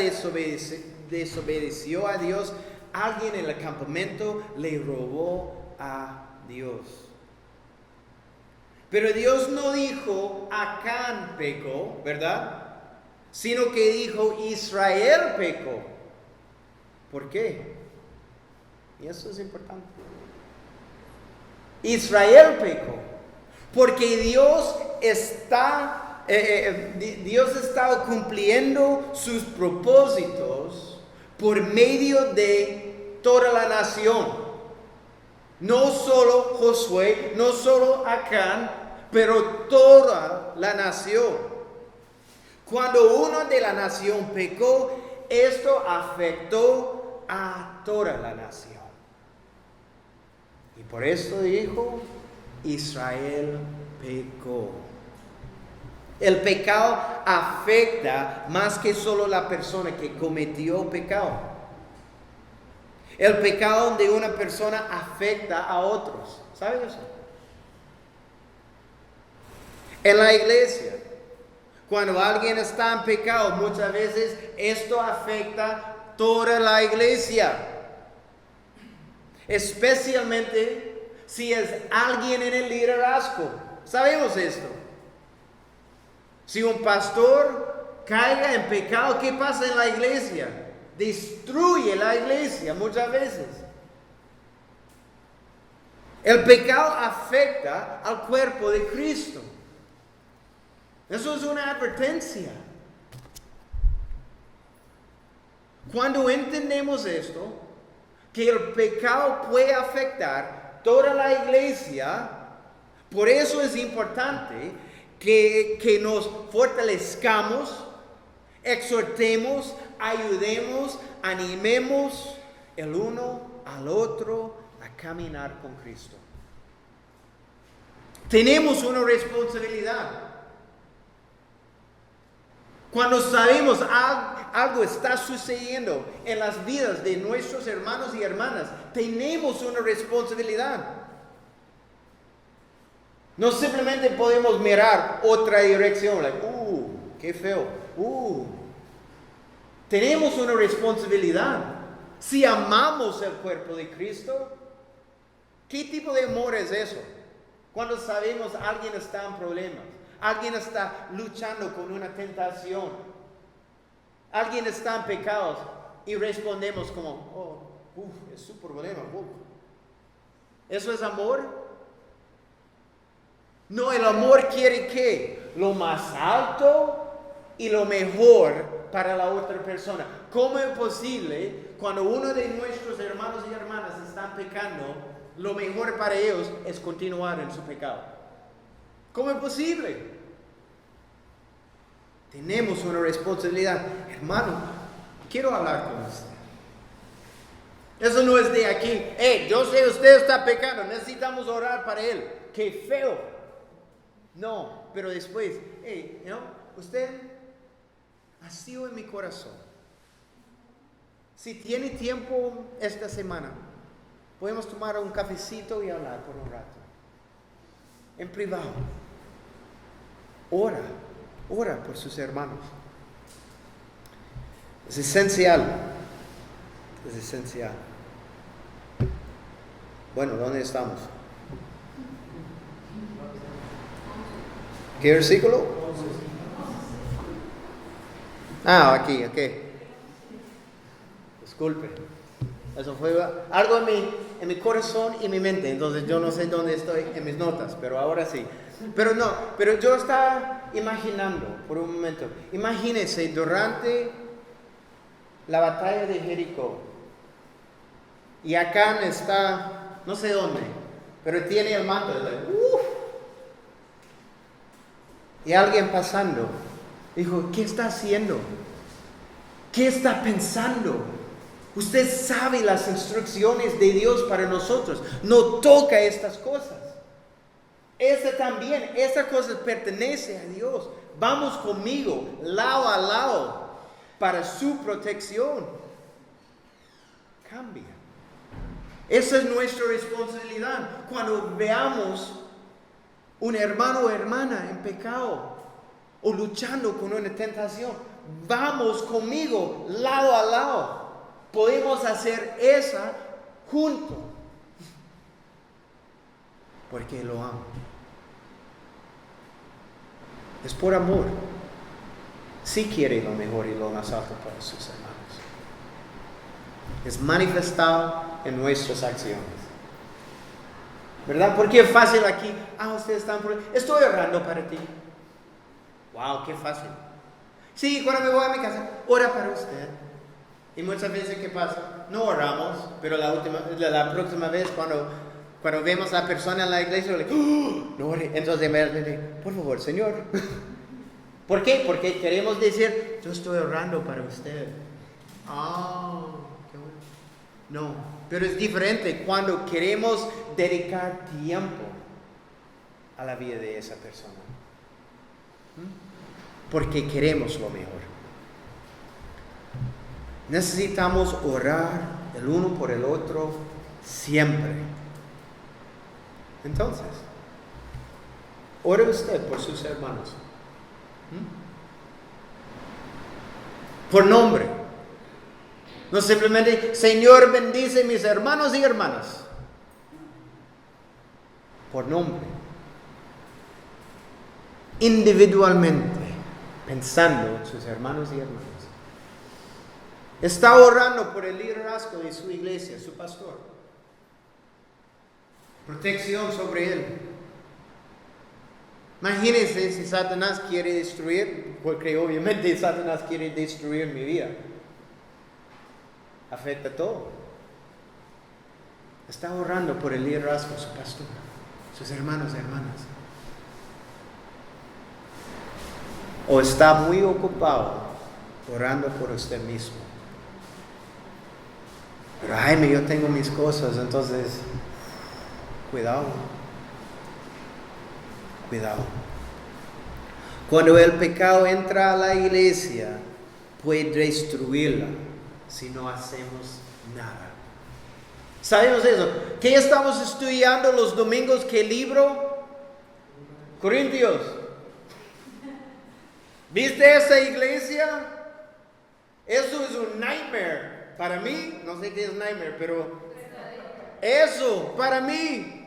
Speaker 1: desobedeció a Dios. Alguien en el campamento le robó a Dios. Pero Dios no dijo Acán pecó, ¿verdad? Sino que dijo Israel pecó. ¿Por qué? Y eso es importante. Israel pecó. Porque Dios está cumpliendo sus propósitos por medio de toda la nación. No solo Josué, no solo Acán, pero toda la nación. Cuando uno de la nación pecó, esto afectó a toda la nación. Y por eso dijo, Israel pecó. El pecado afecta más que solo la persona que cometió pecado. El pecado de una persona afecta a otros. ¿Sabes eso? En la iglesia, cuando alguien está en pecado, muchas veces esto afecta toda la iglesia. Especialmente si es alguien en el liderazgo. Sabemos esto. Si un pastor caiga en pecado, ¿qué pasa en la iglesia? Destruye la iglesia muchas veces. El pecado afecta al cuerpo de Cristo. Eso es una advertencia. Cuando entendemos esto, que el pecado puede afectar toda la iglesia, por eso es importante que nos fortalezcamos, exhortemos, ayudemos, animemos el uno al otro a caminar con Cristo. Tenemos una responsabilidad. Cuando sabemos algo está sucediendo en las vidas de nuestros hermanos y hermanas, tenemos una responsabilidad. No simplemente podemos mirar otra dirección, qué feo. Tenemos una responsabilidad. Si amamos el cuerpo de Cristo, ¿qué tipo de amor es eso? Cuando sabemos alguien está en problemas, alguien está luchando con una tentación, alguien está en pecados y respondemos como, es su problema. ¿Eso es amor? No, el amor quiere que lo más alto y lo mejor para la otra persona. ¿Cómo es posible cuando uno de nuestros hermanos y hermanas están pecando, lo mejor para ellos es continuar en su pecado? ¿Cómo es posible? Tenemos una responsabilidad. Hermano, quiero hablar con usted. Eso no es de aquí. Yo sé usted está pecando, necesitamos orar para él. ¡Qué feo! No, pero después, usted ha sido en mi corazón. Si tiene tiempo esta semana, podemos tomar un cafecito y hablar por un rato. En privado. Ora por sus hermanos. Es esencial. Bueno, ¿dónde estamos? ¿Qué versículo? Aquí, ok. Disculpe. Eso fue algo en mi corazón y mi mente. Entonces yo no sé dónde estoy en mis notas, pero ahora sí. Pero yo estaba imaginando por un momento. Imagínense durante la batalla de Jericó. Y Acán está, no sé dónde, pero tiene el manto. Y alguien pasando dijo, ¿qué está haciendo? ¿Qué está pensando? Usted sabe las instrucciones de Dios para nosotros. No toca estas cosas. Esta cosa pertenece a Dios. Vamos conmigo, lado a lado, para su protección. Cambia. Esa es nuestra responsabilidad. Cuando veamos un hermano o hermana en pecado o luchando con una tentación, vamos conmigo, lado a lado. Podemos hacer esa juntos. Porque lo amo. Es por amor. Sí quiere lo mejor y lo más alto para sus hermanos. Es manifestado en nuestras acciones. ¿Verdad? Porque es fácil aquí. Ustedes están por... Estoy orando para ti. Wow, qué fácil. Sí, cuando me voy a mi casa, ora para usted. Y muchas veces, ¿qué pasa? No oramos, pero la próxima vez cuando Cuando vemos a la persona en la iglesia, ¡oh! No, entonces por favor, Señor. ¿Por qué? Porque queremos decir, yo estoy orando para usted. Qué bueno. No, pero es diferente cuando queremos dedicar tiempo a la vida de esa persona. Porque queremos lo mejor. Necesitamos orar el uno por el otro siempre. Entonces, ore usted por sus hermanos. Por nombre. No simplemente, Señor, bendice mis hermanos y hermanas. Por nombre. Individualmente, pensando en sus hermanos y hermanas. Está orando por el liderazgo de su iglesia, su pastor. Protección sobre él. Imagínense si Satanás quiere destruir, porque obviamente Satanás quiere destruir mi vida. Afecta todo. Está orando por el liderazgo, su pastor, sus hermanos y hermanas. O está muy ocupado orando por usted mismo. Pero Jaime, yo tengo mis cosas, entonces, cuidado. Cuidado. Cuando el pecado entra a la iglesia, puede destruirla si no hacemos nada. ¿Sabemos eso? ¿Qué estamos estudiando los domingos? ¿Qué libro? Corintios. ¿Viste esa iglesia? Eso es un nightmare. Para mí, no sé qué es nightmare, pero eso, para mí.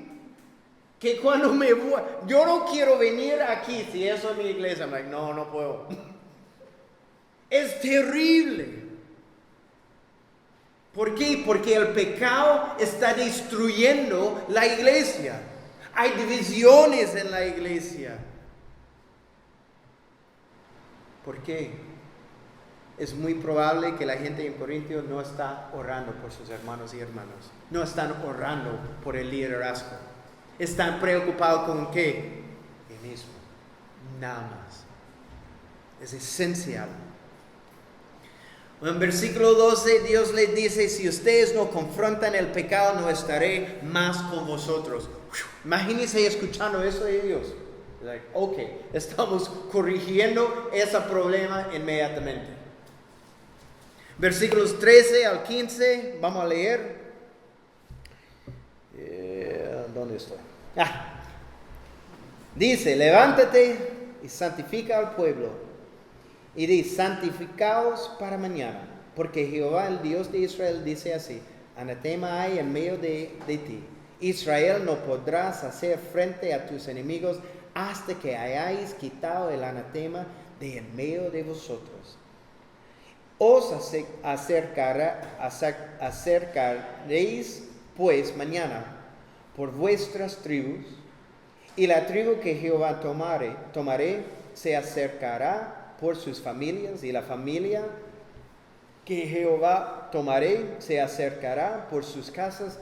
Speaker 1: Que cuando me voy, yo no quiero venir aquí, si eso es mi iglesia, no puedo. Es terrible. ¿Por qué? Porque el pecado está destruyendo la iglesia. Hay divisiones en la iglesia. ¿Por qué? Es muy probable que la gente en Corintios no está orando por sus hermanos y hermanas. No están orando por el liderazgo. Están preocupados con qué? El mismo. Nada más. Es esencial. En versículo 12 Dios les dice, si ustedes no confrontan el pecado, no estaré más con vosotros. Imagínense escuchando eso de Dios. Ok, estamos corrigiendo ese problema inmediatamente. Versículos 13 al 15, vamos a leer. ¿Dónde estoy? Dice, levántate y santifica al pueblo. Y di, santificaos para mañana, porque Jehová, el Dios de Israel, dice así, anatema hay en medio de ti. Israel, no podrás hacer frente a tus enemigos hasta que hayáis quitado el anatema de en medio de vosotros. Os acercaréis pues mañana por vuestras tribus, y la tribu que Jehová tomaré se acercará por sus familias, y la familia que Jehová tomaré se acercará por sus casas,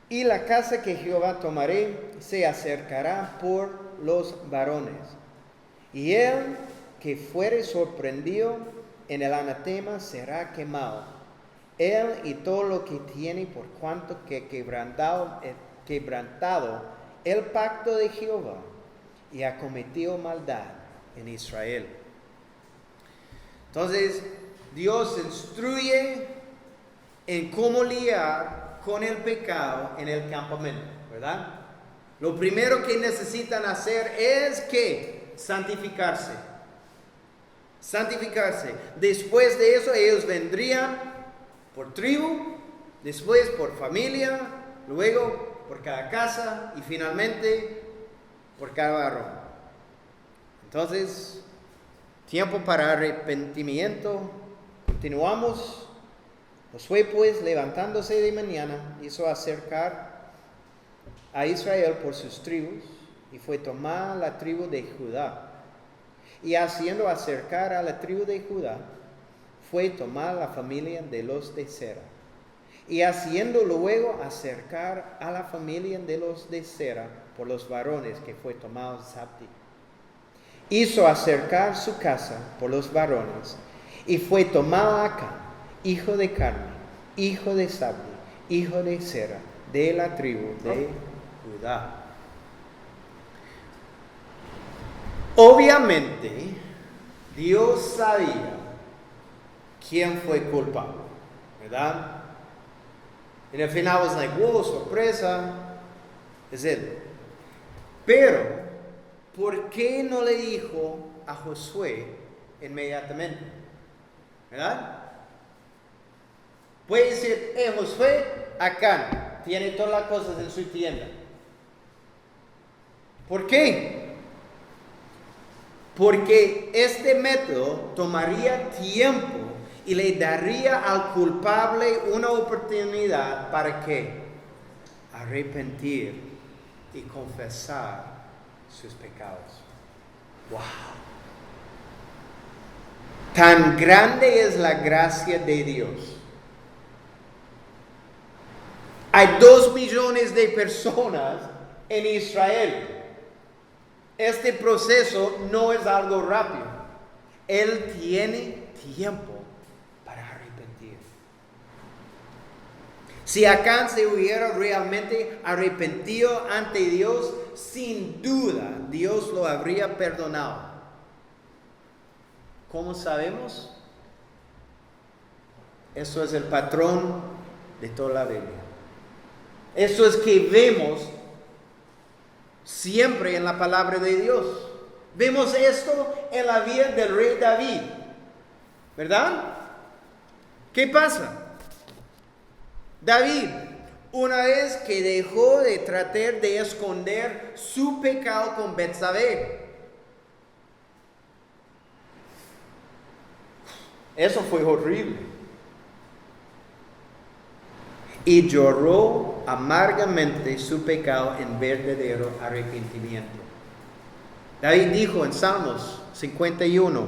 Speaker 1: y la casa que Jehová tomaré se acercará por los varones. Y el que fuere sorprendido en el anatema será quemado, él y todo lo que tiene, por cuanto que quebrantado el pacto de Jehová y ha cometido maldad en Israel. Entonces, Dios instruye en cómo lidiar con el pecado en el campamento, ¿verdad? Lo primero que necesitan hacer es que santificarse. Santificarse. Después de eso, ellos vendrían por tribu, después por familia, luego por cada casa y finalmente por cada varón. Entonces, tiempo para arrepentimiento. Continuamos. Josué pues, levantándose de mañana, hizo acercar a Israel por sus tribus, y fue tomada la tribu de Judá. Y haciendo acercar a la tribu de Judá, fue tomada la familia de los de Sera. y haciendo luego acercar a la familia de los de Sera por los varones que fue tomado Zabdi. Hizo acercar su casa por los varones, y fue tomado Acán, hijo de Carmi, hijo de Zabdi, hijo de Sera, de la tribu de Judá. Obviamente, Dios sabía quién fue culpable, ¿verdad? En el final was like, wow, sorpresa, es él. Pero, ¿por qué no le dijo a Josué inmediatamente? ¿Verdad? Puede decir, Josué, Acán tiene todas las cosas en su tienda. ¿Por qué? Porque este método tomaría tiempo y le daría al culpable una oportunidad para que arrepentir y confesar sus pecados. ¡Wow! Tan grande es la gracia de Dios. Hay 2 millones de personas en Israel. Este proceso no es algo rápido. Él tiene tiempo para arrepentir. Si Acán se hubiera realmente arrepentido ante Dios, sin duda Dios lo habría perdonado. ¿Cómo sabemos? Eso es el patrón de toda la Biblia. Eso es que vemos siempre en la palabra de Dios. Vemos esto en la vida del rey David, ¿verdad? ¿Qué pasa? David, una vez que dejó de tratar de esconder su pecado con Betsabé, eso fue horrible. Y lloró amargamente su pecado en verdadero arrepentimiento. David dijo en Salmos 51,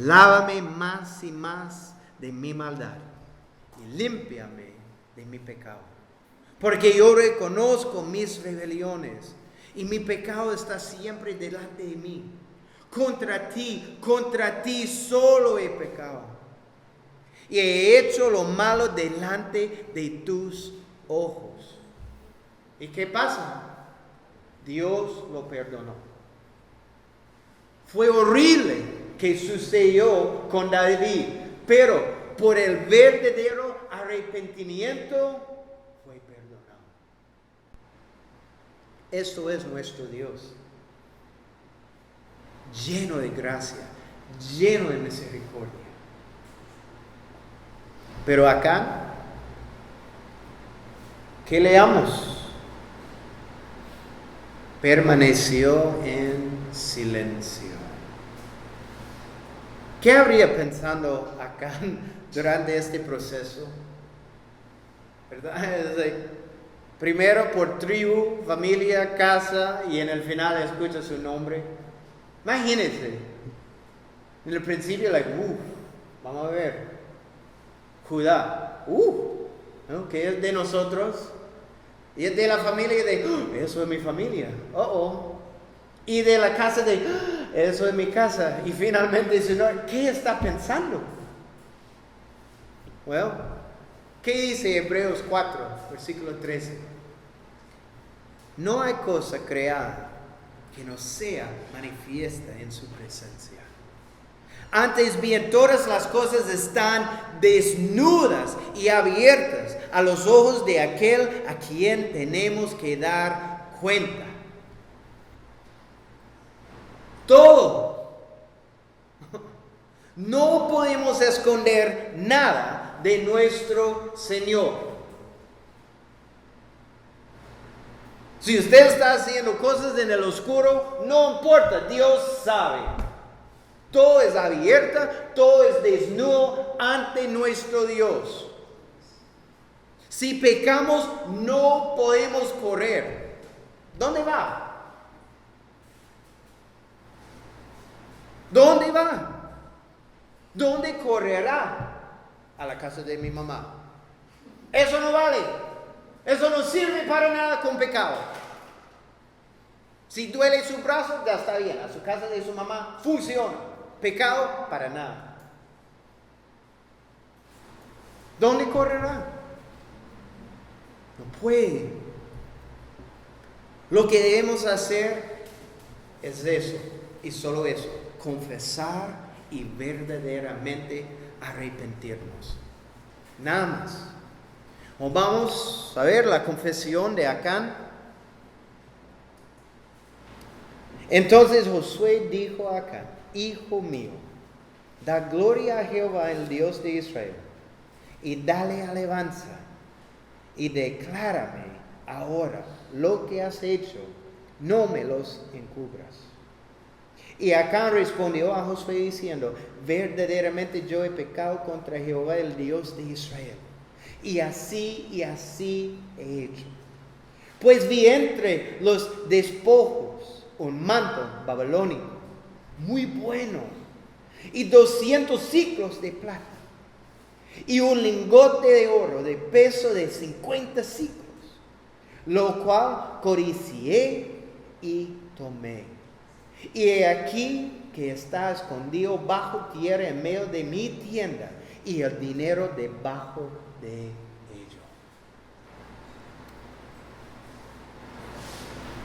Speaker 1: lávame más y más de mi maldad y límpiame de mi pecado. Porque yo reconozco mis rebeliones y mi pecado está siempre delante de mí. Contra ti solo he pecado. Y he hecho lo malo delante de tus ojos. ¿Y qué pasa? Dios lo perdonó. Fue horrible que sucedió con David, pero por el verdadero arrepentimiento fue perdonado. Esto es nuestro Dios, lleno de gracia, lleno de misericordia. Pero acá, ¿qué leamos? Permaneció en silencio. ¿Qué habría pensando acá durante este proceso? ¿Verdad? Es like, primero por tribu, familia, casa, y en el final escucha su nombre. Imagínense. En el principio, vamos a ver. Judá, ¿no? Que es de nosotros, y es de la familia de, eso es mi familia, y de la casa de, eso es mi casa, y finalmente dice, no, ¿qué está pensando? Well, ¿qué dice Hebreos 4, versículo 13? No hay cosa creada que no sea manifiesta en su presencia. Antes bien, todas las cosas están desnudas y abiertas a los ojos de aquel a quien tenemos que dar cuenta. Todo. No podemos esconder nada de nuestro Señor. Si usted está haciendo cosas en el oscuro, no importa, Dios sabe. Todo es abierta, todo es desnudo ante nuestro Dios. Si pecamos, no podemos correr. ¿Dónde va? ¿Dónde va? ¿Dónde correrá? A la casa de mi mamá. Eso no vale. Eso no sirve para nada con pecado. Si duele su brazo, ya está bien. A su casa de su mamá funciona. Pecado, para nada. ¿Dónde correrá? No puede. Lo que debemos hacer es eso, y solo eso, confesar y verdaderamente arrepentirnos. Nada más. O vamos a ver la confesión de Acán. Entonces Josué dijo a Acán: Hijo mío, da gloria a Jehová, el Dios de Israel, y dale alabanza, y declárame ahora lo que has hecho, no me los encubras. Y Acán respondió a Josué diciendo: verdaderamente yo he pecado contra Jehová, el Dios de Israel, y así he hecho. Pues vi entre los despojos un manto babilónico muy bueno, y 200 siclos de plata, y un lingote de oro de peso de 50 siclos, lo cual codicié y tomé. Y he aquí que está escondido bajo tierra en medio de mi tienda, y el dinero debajo de ello.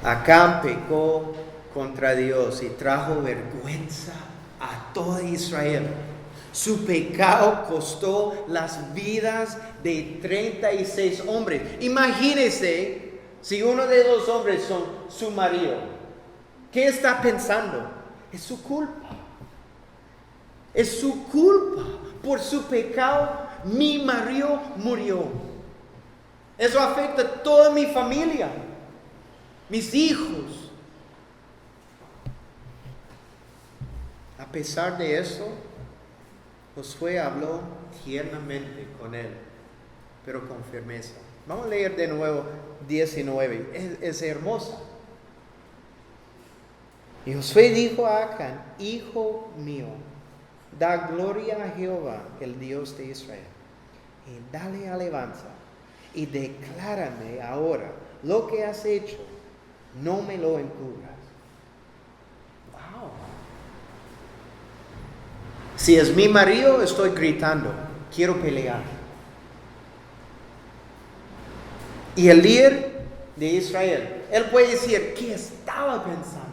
Speaker 1: Acán pecó contra Dios y trajo vergüenza a toda Israel. Su pecado costó las vidas de 36 hombres. Imagínense si uno de los hombres son su marido. ¿Qué está pensando? Es su culpa. Es su culpa. Por su pecado, mi marido murió. Eso afecta a toda mi familia, mis hijos. A pesar de eso, Josué habló tiernamente con él, pero con firmeza. Vamos a leer de nuevo 19. Es hermosa. Y Josué dijo a Acán: Hijo mío, da gloria a Jehová, el Dios de Israel, y dale alabanza, y declárame ahora lo que has hecho, no me lo encubras. Wow. Si es mi marido, estoy gritando, quiero pelear. Y el líder de Israel, él puede decir: ¿qué estaba pensando?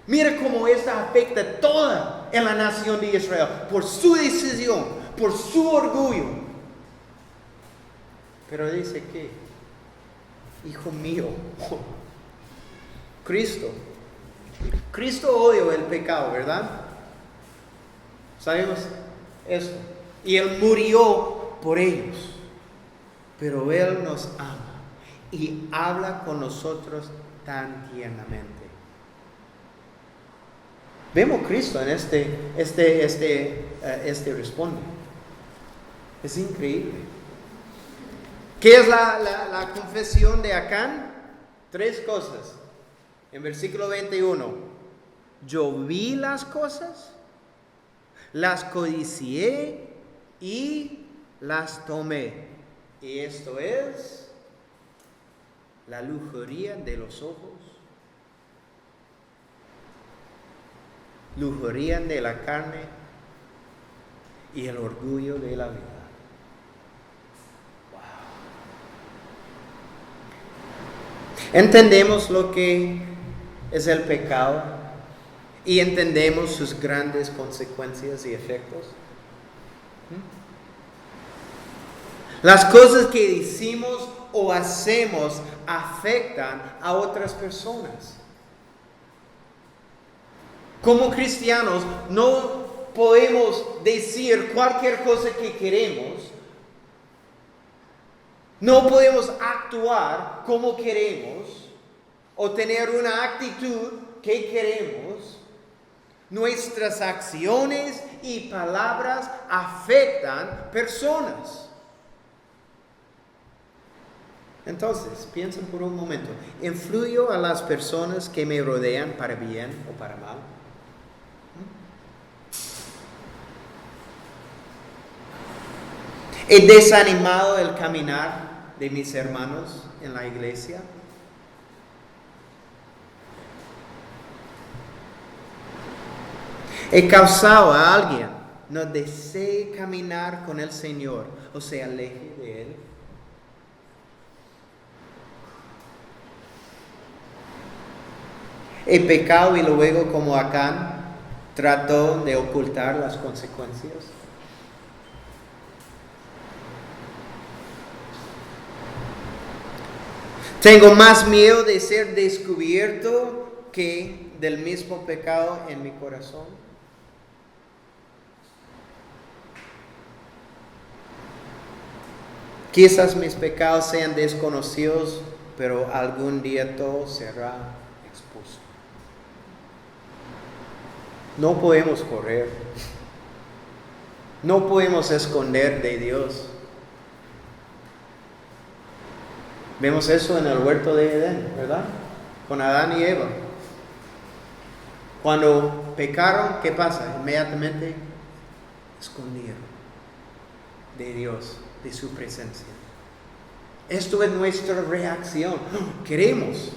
Speaker 1: Mira cómo esto afecta a toda en la nación de Israel por su decisión, por su orgullo. Pero dice que, hijo mío, Cristo odió el pecado, ¿verdad? Sabemos eso. Y Él murió por ellos. Pero Él nos ama y habla con nosotros tan tiernamente. Vemos Cristo en este responde. Es increíble. ¿Qué es la confesión de Acán? 3 cosas. En versículo 21. Yo vi las cosas, las codicié y las tomé. Y esto es la lujuria de los ojos, lujuria de la carne y el orgullo de la vida. Wow. Entendemos lo que es el pecado y entendemos sus grandes consecuencias y efectos. Las cosas que decimos o hacemos afectan a otras personas. Como cristianos no podemos decir cualquier cosa que queremos. No podemos actuar como queremos o tener una actitud que queremos. Nuestras acciones y palabras afectan personas. Entonces, piensen por un momento, ¿influyo a las personas que me rodean para bien o para mal? He desanimado el caminar de mis hermanos en la iglesia. He causado a alguien no desee caminar con el Señor o se aleje de Él. He pecado y luego, como Acán, trató de ocultar las consecuencias. Tengo más miedo de ser descubierto que del mismo pecado en mi corazón. Quizás mis pecados sean desconocidos, pero algún día todo será expuesto. No podemos correr. No podemos esconder de Dios. Vemos eso en el huerto de Edén, ¿verdad? Con Adán y Eva. Cuando pecaron, ¿qué pasa? Inmediatamente escondieron de Dios, de su presencia. Esto es nuestra reacción. Queremos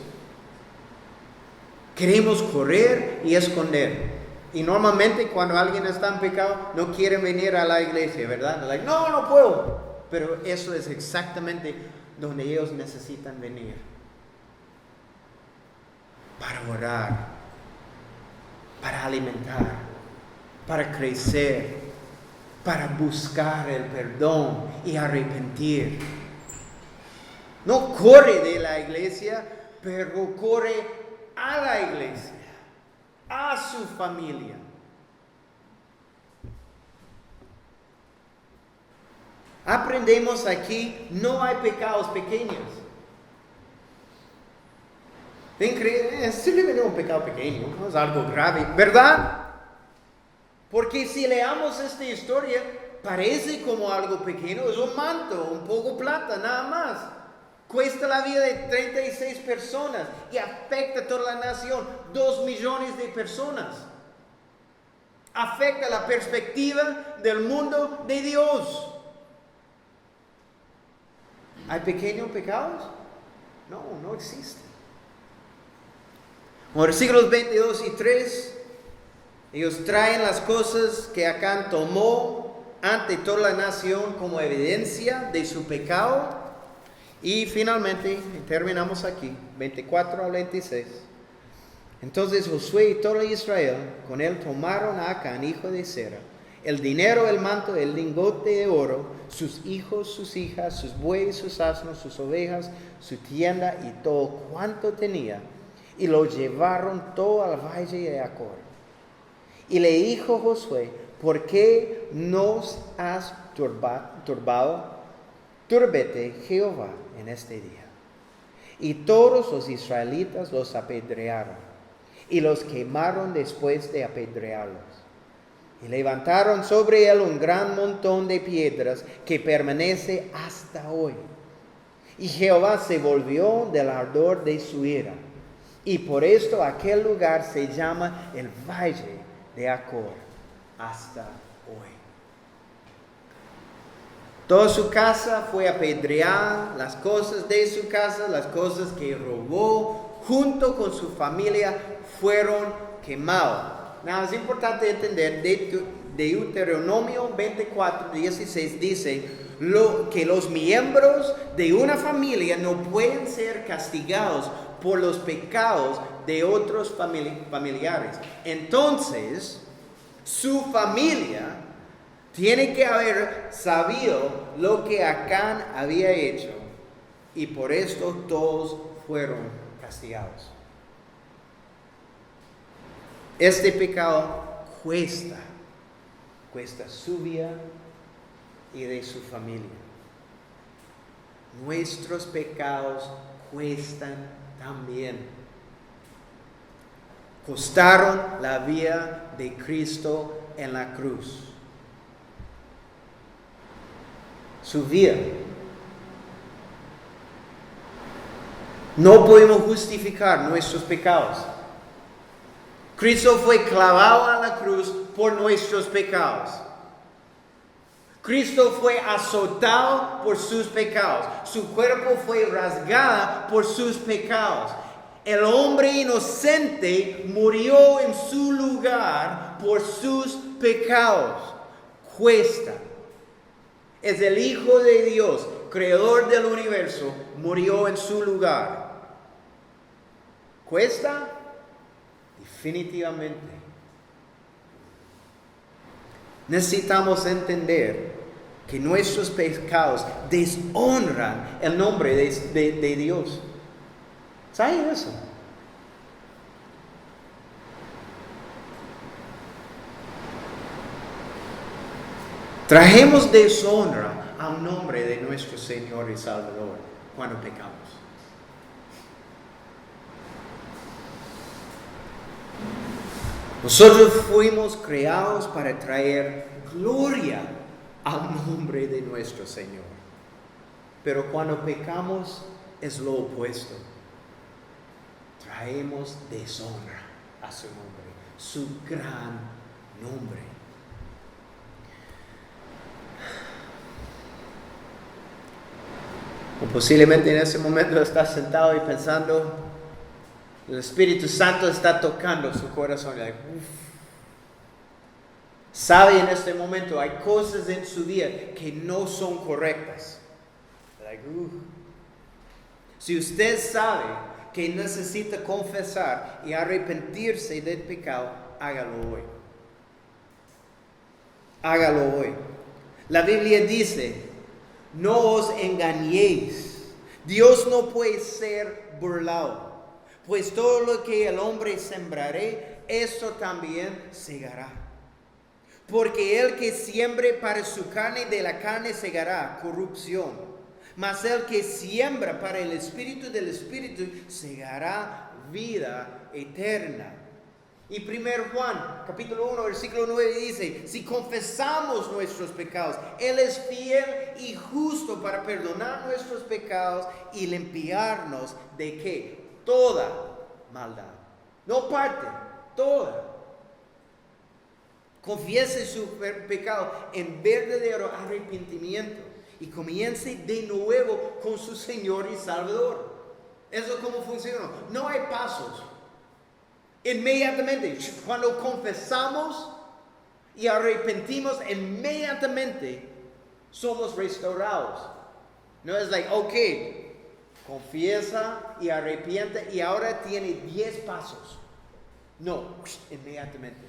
Speaker 1: correr y esconder. Y normalmente cuando alguien está en pecado, no quiere venir a la iglesia, ¿verdad? Like, no puedo. Pero eso es exactamente donde ellos necesitan venir. Para orar, para alimentar, para crecer, para buscar el perdón y arrepentir. No corre de la iglesia, pero corre a la iglesia, a su familia. Aprendemos aquí, no hay pecados pequeños. Es simplemente un pecado pequeño, no es algo grave, ¿verdad? Porque si leamos esta historia, parece como algo pequeño, es un manto, un poco plata, nada más. Cuesta la vida de 36 personas y afecta a toda la nación, 2 millones de personas. Afecta la perspectiva del mundo de Dios. ¿Hay pequeños pecados? No existen. En versículos 22 y 3, ellos traen las cosas que Acán tomó ante toda la nación como evidencia de su pecado. Y finalmente, terminamos aquí, 24 al 26. Entonces Josué y todo Israel con él tomaron a Acán, hijo de Zera, el dinero, el manto, el lingote de oro, sus hijos, sus hijas, sus bueyes, sus asnos, sus ovejas, su tienda y todo cuanto tenía, y lo llevaron todo al valle de Acor. Y le dijo Josué: ¿por qué nos has turbado? Túrbete Jehová en este día. Y todos los israelitas los apedrearon y los quemaron después de apedrearlos. Y levantaron sobre él un gran montón de piedras que permanece hasta hoy. Y Jehová se volvió del ardor de su ira. Y por esto aquel lugar se llama el Valle de Acor hasta hoy. Toda su casa fue apedreada, las cosas de su casa, las cosas que robó, junto con su familia, fueron quemados. Nada, es importante entender, Deuteronomio 24:16 dice que los miembros de una familia no pueden ser castigados por los pecados de otros familiares. Entonces, su familia tiene que haber sabido lo que Acán había hecho, y por esto todos fueron castigados. Este pecado cuesta su vida y de su familia. Nuestros pecados cuestan también. Costaron la vida de Cristo en la cruz. Su vida. No podemos justificar nuestros pecados. Cristo fue clavado a la cruz por nuestros pecados. Cristo fue azotado por sus pecados. Su cuerpo fue rasgado por sus pecados. El hombre inocente murió en su lugar por sus pecados. Cuesta. Es el Hijo de Dios, creador del universo, murió en su lugar. ¿Cuesta? Definitivamente. Necesitamos entender que nuestros pecados deshonran el nombre de Dios. ¿Saben eso? Trajemos deshonra al nombre de nuestro Señor y Salvador cuando pecamos. Nosotros fuimos creados para traer gloria al nombre de nuestro Señor. Pero cuando pecamos es lo opuesto. Traemos deshonra a su nombre, su gran nombre. O posiblemente en ese momento estás sentado y pensando, el Espíritu Santo está tocando su corazón. Like, sabe en este momento, hay cosas en su vida que no son correctas. Like, si usted sabe que necesita confesar y arrepentirse del pecado, hágalo hoy. Hágalo hoy. La Biblia dice, no os engañéis. Dios no puede ser burlado. Pues todo lo que el hombre sembrare, eso también segará. Porque el que siembre para su carne, de la carne segará corrupción. Mas el que siembra para el Espíritu, del Espíritu segará vida eterna. Y 1 Juan, capítulo 1, versículo 9 dice, si confesamos nuestros pecados, Él es fiel y justo para perdonar nuestros pecados y limpiarnos de ¿qué? Toda maldad. No parte, toda. Confiese su pecado en verdadero arrepentimiento y comience de nuevo con su Señor y Salvador. Eso es como funciona. No hay pasos. Inmediatamente, cuando confesamos y arrepentimos, inmediatamente somos restaurados. No es like, ok, confiesa y arrepiente y ahora tiene 10 pasos. No, inmediatamente.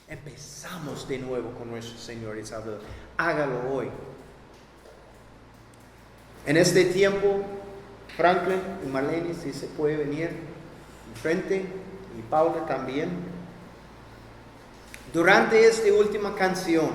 Speaker 1: Empezamos de nuevo con nuestro Señor y Salvador. Hágalo hoy. En este tiempo, Franklin y Marlene, si se puede venir enfrente, y Paula también. Durante esta última canción,